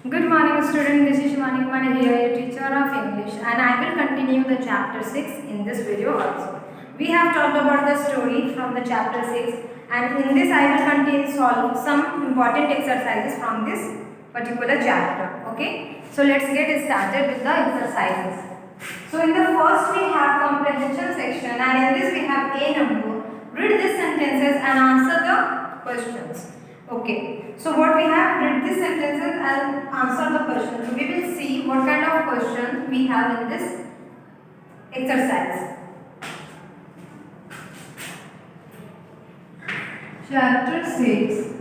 Good morning, student. This is Shivani Kumar here, your teacher of English, and I will continue the chapter 6 in this video also. We have talked about the story from the chapter 6, and in this I will continue solve some important exercises from this particular chapter. Okay, so let's get started with the exercises. So in the first we have comprehension section, and in this we have a number. Read these sentences and answer the questions. Okay, so what we have, read these sentences and answer the question. So we will see what kind of question we have in this exercise. Chapter 6.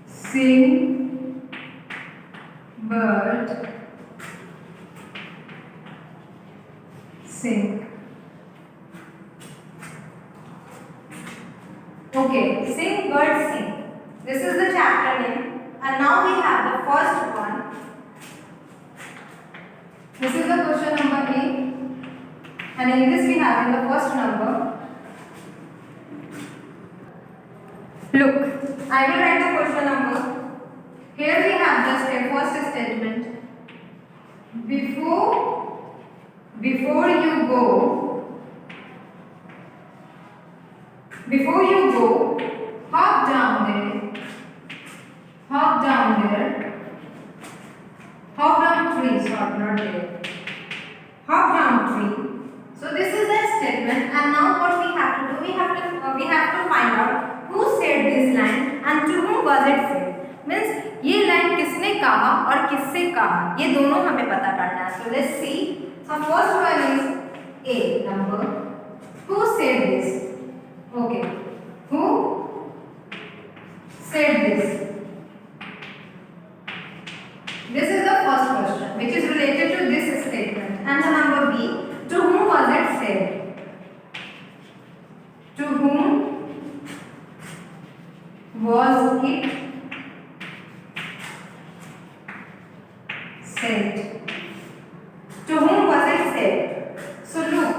Sing, bird, sing. Okay, sing, bird, sing. This is the chapter name, and now we have the first one. This is the question number A, and in this we have in the first number. Look, I will write the question number. Here we have just a first statement. Before you go, hop down there, hop down tree, sorry, not there, hop down tree. So this is the statement, and now what we have to do, we have to find out who said this line and to whom was it said. Means ये line किसने कहा और किससे कहा, ये दोनों हमें पता करना है. So let's see. So first one is A number. Who said this? Okay. Who said this? This is the first question which is related to this statement. And the number B, to whom was it said? To whom was it said? To whom was it said? So look,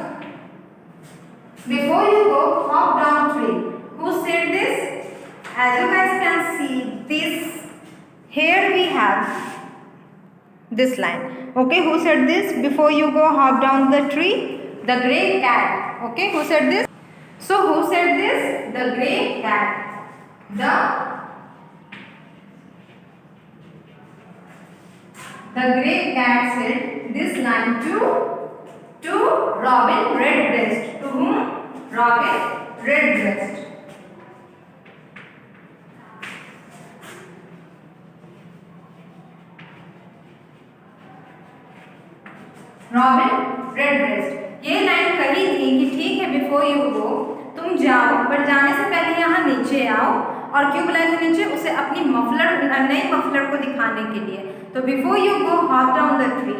before you go, hop down tree. Who said this? As you guys can see, this here we have this line. Okay, who said this? Before you go, hop down the tree. The grey cat. Okay, who said this? So who said this? The grey cat. The grey cat said this line to Robin Redbreast. To whom? Robin Redbreast. Robin Redbreast ये line कही थी कि ठीक है, before you go, तुम जाओ, पर जाने से पहले यहाँ नीचे आओ. और क्यों बुलाया था नीचे? उसे अपनी नई मफलर को दिखाने के लिए. तो before you go, hop down the tree,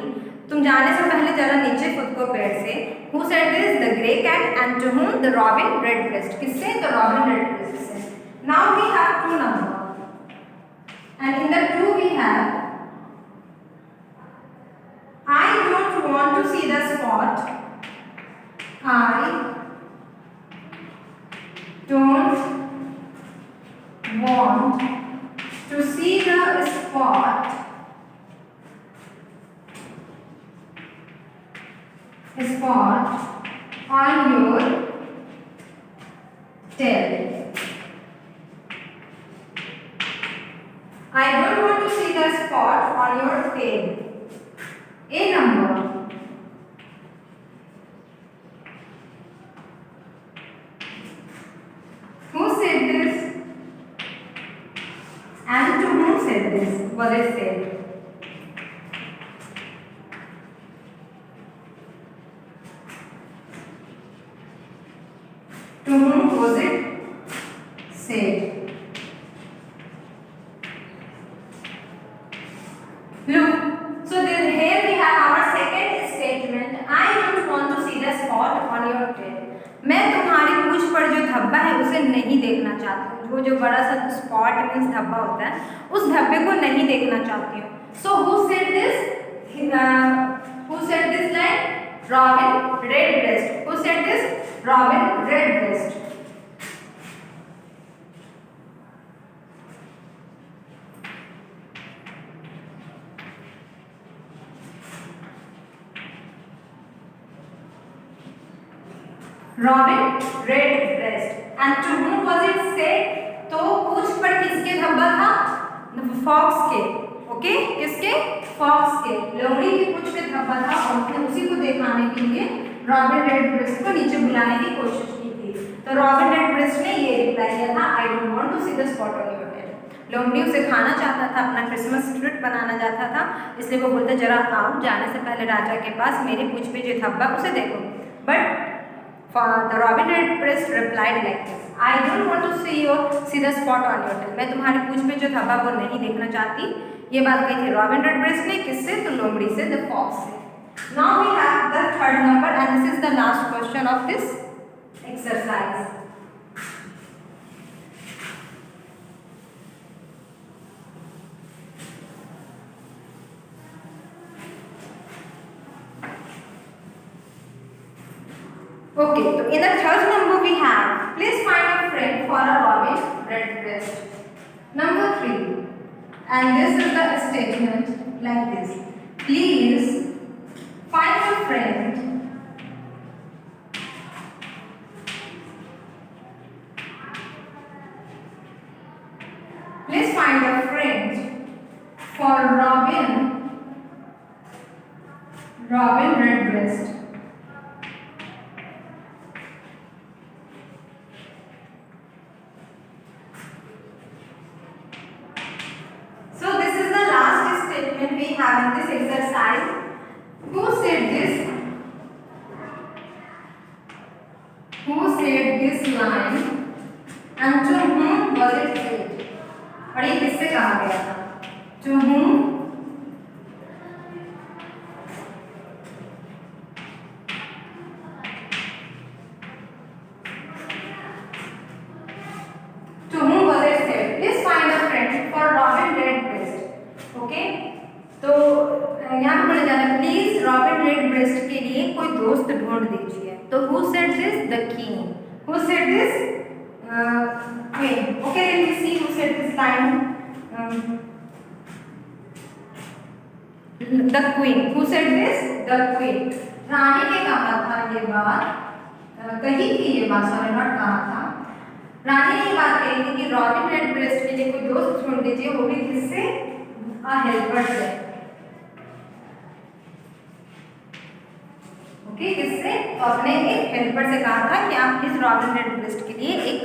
तुम जाने से पहले जरा नीचे खुद को पेड़ से. Who said this? The grey cat. And to whom? The robin redbreast. किससे? तो रॉबिन रेडब्रेस्ट से. Now we have two number, and in the two we have I don't want to see the spot. I don't want to see the spot on your tail. I don't want to see the spot on your tail. A number. Who said this? And to whom said this? Was it said? To whom was it said? Look. So then here we have our second statement. I don't want to see the spot on your tail. मैं तुम्हारी पूंछ पर जो धब्बा है उसे नहीं देखना चाहती हूँ. वो जो बड़ा सा स्पॉट मीन्स धब्बा होता है, उस धब्बे को नहीं देखना चाहती हूँ. So who said this? Who said this line? Robin Redbreast. Who said this? Robin Redbreast. Robin Redbreast. And to whom was it said? तो पूछ पर किसके धब्बा था? फॉक्स के. ओके, किसके? फॉक्स के. लोमड़ी की पूछ पे धब्बा था और उसने उसी को दिखाने के लिए रॉबिन रेडब्रेस्ट को नीचे बुलाने की कोशिश की थी. तो रॉबिन रेडब्रेस्ट ने ये रिप्लाई किया था, I don't want to see the spot on your head. लोमड़ी उसे खाना चाहता था, अपना क्रिसमस ट्रीट बनाना चाहता था, इसलिए वो बोलते जरा आओ, जाने से पहले राजा के पास मेरी पूछ पे जो धब्बा उसे देखो. But the Robin Redbreast replied like this, I don't want to see the spot on your tail. मैं तुम्हारी पूछ पे जो धब्बा वो नहीं देखना चाहती. ये बात कही थी रॉबिन रेडब्रेस्ट ने. किससे? तो लोमड़ी से, द फॉक्स से. Now we have the third number and this is the last question of this exercise. Okay, so in the third number we have, please find a friend for a Robin Redbreast. Number 3, and this is the statement like this, please find a friend for Robin Redbreast. We have in this exercise. Who said this? Who said this line? And to whom was it said? और ये किससे कहा गया था? To whom? To whom was it said? Please find a friend for Robin Redbreast. Okay? तो यहाँ पे बोला जा रहा है प्लीज रॉबिन रेडब्रेस्ट के लिए कोई दोस्त ढूंढ दीजिए. तो who said this? The king. Who said this? Queen. Okay, let me see who said this line. The queen. Who said this? The queen. रानी ने कहा था ये बात, कही थी ये बात, सॉरी नॉट कहा था. रानी ने ये बात कही थी कि रॉबिन रेडब्रेस्ट के लिए कोई दोस्त ढूंढ दीजिए, वो भी किससे? अ हेल्पर से. ओके, किससे? तो अपने एक हेल्पर से कहा था कि आप प्लीज रॉबिन रेडब्रेस्ट के लिए एक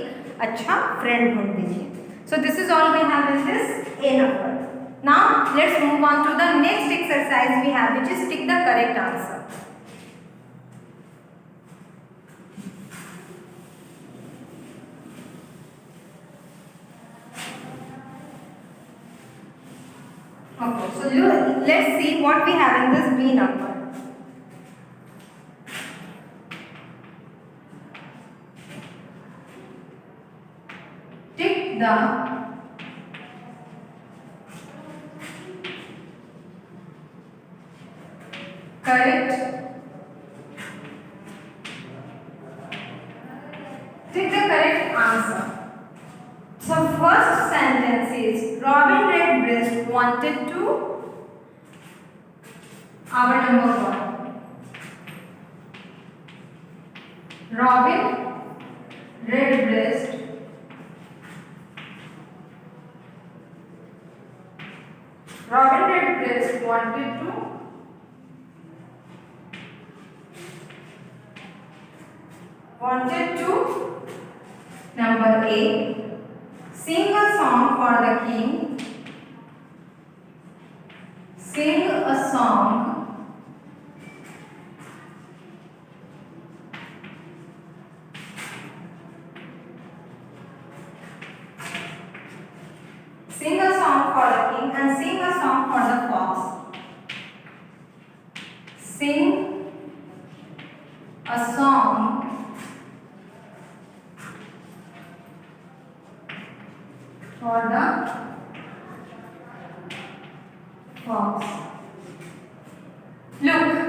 अच्छा फ्रेंड ढूंढ दीजिए. So this is all we have in this a number. Now let's move on to the next exercise we have, which is tick the correct answer. Okay, so let's see what we have in this B number. Tick the correct answer. So first sentence is Robin Redbreast wanted to, our number 1, Robin Redbreast wanted to number A, sing a song for the king. Sing a song for the king and sing a song for the fox. Sing a song for the fox. Look,